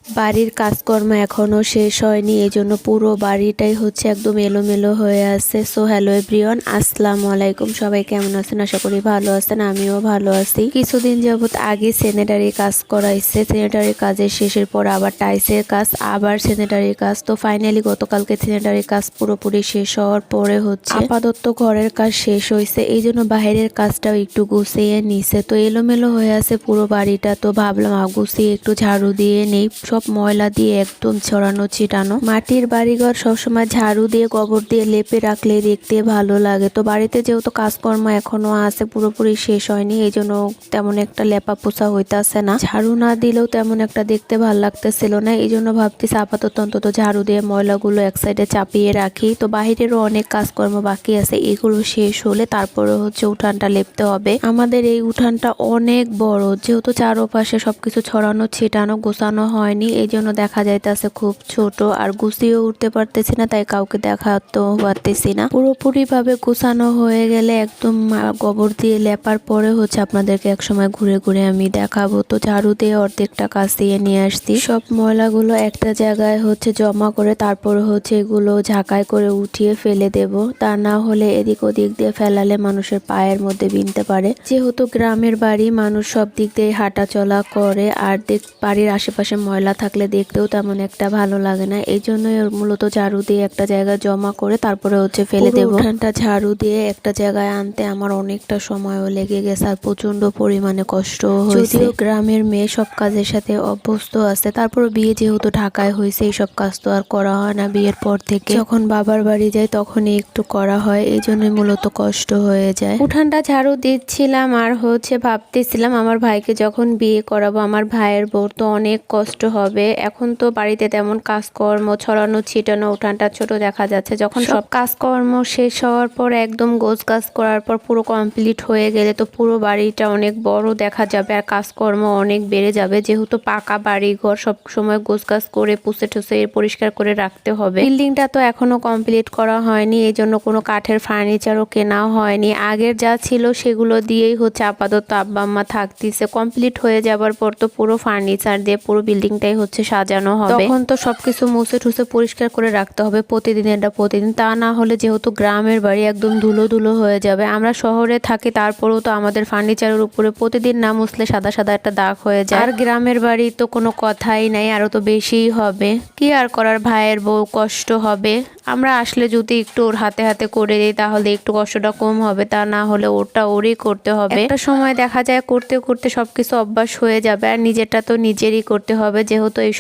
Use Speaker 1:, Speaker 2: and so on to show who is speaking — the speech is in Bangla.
Speaker 1: বাড়ির কাজকর্ম এখনো শেষ হয়নি, এজন্য পুরো বাড়িটাই হচ্ছে একদম এলোমেলো হয়ে আছে। সো হ্যালো এভরিওয়ান, আসসালামু আলাইকুম। সবাই কেমন আছেন? আশা করি ভালো আছেন, আমিও ভালো আছি। কিছুদিন যাবত আগে স্যানিটারি কাজ করাইছে, স্যানিটারি কাজের শেষের পর আবার টাইলসের কাজ, আবার স্যানিটারি কাজ। তো ফাইনালি গতকালকে স্যানিটারি কাজ পুরোপুরি শেষ হওয়ার পরে হচ্ছে আপাতত ঘরের কাজ শেষ হয়েছে, এই জন্য বাইরের কাজটাও একটু গুছিয়ে নিছে। তো এলোমেলো হয়ে আছে পুরো বাড়িটা, তো ভাবলাম গুছিয়ে একটু ঝাড়ু দিয়ে নেই। সব ময়লা দিয়ে একদম ছড়ানো ছিটানো। মাটির বাড়িঘর সবসময় ঝাড়ু দিয়ে গোবর দিয়ে লেপে রাখলে দেখতে ভালো লাগে। তো বাড়িতে যেহেতু কাজকর্ম এখনো আছে, পুরোপুরি শেষ হয়নি, এই জন্য তেমন একটা লেপা পোছা হইতাছে না। ঝাড়ু না দিলেও তেমন একটা দেখতে ভালো লাগতেছিল না, এই জন্য ভাবতেছি আপাতত অন্তত ঝাড়ু দিয়ে ময়লাগুলো এক সাইডে চাপিয়ে রাখি। তো বাহিরেরও অনেক কাজকর্ম বাকি আছে, এগুলো শেষ হলে তারপরে হচ্ছে উঠানটা লেপতে হবে। আমাদের এই উঠানটা অনেক বড়, যেহেতু চারপাশে সবকিছু ছড়ানো ছিটানো, গোছানো হয়নি, এই জন্য দেখা যাইতেছে খুব ছোট, আর গুছিয়েও উঠতে পারতেছি না, তাই কাউকে দেখাতেও পারতেছি না। পুরোপুরি ভাবে গোছানো হয়ে গেলে একদম গোবর দিয়ে লেপার পরে হচ্ছে আপনাদেরকে একসময় ঘুরে ঘুরে আমি দেখাবো। তো ঝাড়ু দিয়ে অর্ধেকটা কাজ দিয়ে নিয়ে আসছি। সব ময়লাগুলো একটা জায়গায় হচ্ছে জমা করে তারপরে হচ্ছে এগুলো ঝাঁকায় করে উঠিয়ে ফেলে দেব। তা না হলে এদিক ওদিক দিয়ে ফেলালে মানুষের পায়ের মধ্যে বিনতে পারে। যেহেতু গ্রামের বাড়ি, মানুষ সব দিক দিয়ে হাঁটা চলা করে, আর বাড়ির আশেপাশে ময়লা থাকলে দেখতেও তেমন একটা ভালো লাগে না, এই জন্য মূলত ঝাড়ু দিয়ে একটা জায়গায় জমা করে তারপরে হচ্ছে ফেলে দেব। উঠানটা ঝাড়ু দিয়ে একটা জায়গায় আনতে আমার অনেকটা সময়ও লেগে গেছে, আর প্রচন্ড পরিমাণে কষ্ট হয়েছে। যদিও গ্রামের মেয়ে সব কাজের সাথে অভ্যস্ত আছে, তারপর বিয়ে যেহেতু ঢাকায় হয়েছে, এইসব কাজ তো আর করা হয় না বিয়ের পর থেকে। যখন বাবার বাড়ি যাই তখনই একটু করা হয়, এই জন্যই মূলত কষ্ট হয়ে যায়। উঠানটা ঝাড়ু দিচ্ছিলাম আর হচ্ছে ভাবতেছিলাম আমার ভাইকে যখন বিয়ে করাবো, আমার ভাইয়ের বউর তো অনেক কষ্ট হবে। এখন তো বাড়িতে তেমন কাজকর্ম ছড়ানো ছিটানো, উঠানটা ছোট দেখা যাচ্ছে। যখন সব কাজকর্ম শেষ হওয়ার পর একদম গোছগাছ করার পর পুরো কমপ্লিট হয়ে গেলে তো পুরো বাড়িটা অনেক বড় দেখা যাবে, আর কাজকর্ম অনেক বেড়ে যাবে। যেহেতু পাকা বাড়ি ঘর, সব সময় গোছগাছ করে পুষে টুসে পরিষ্কার করে রাখতে হবে। বিল্ডিংটা তো এখনো কমপ্লিট করা হয়নি, এই জন্য কোনো কাঠের ফার্নিচারও কেনাও হয়নি। আগের যা ছিল সেগুলো দিয়েই হচ্ছে আপাতত আব্বা আম্মা থাকতেছে। কমপ্লিট হয়ে যাবার পর তো পুরো ফার্নিচার দিয়ে পুরো বিল্ডিংটাই হচ্ছে সাজানো হবে। তখন তো সবকিছু মুছে টুসে পরিষ্কার করে রাখতে হবে প্রতিদিন, এটা প্রতিদিন। তা না হলে যেহেতু গ্রামের বাড়ি একদম ধুলো ধুলো হয়ে যাবে। আমরা শহরে থাকি, তারপরেও তো আমাদের ফার্নিচারের উপরে প্রতিদিন না মুছলে সাদা সাদা একটা দাগ হয়ে যায়। আর গ্রামের বাড়ি তো কোনো কথাই নাই, আরো তো বেশিই হবে। কি আর করার, ভাইয়ের বউ কষ্ট হবে। আমরা আসলে যদি একটু ওর হাতে হাতে করে দিই তাহলে একটু কষ্টটা কম হবে, তা না হলে ওটা ওরই করতে হবে। একটা সময় দেখা যায় করতে করতে সবকিছু অভ্যাস হয়ে যাবে, আর নিজেরটা তো নিজেরই করতে হবে, যেহেতু এই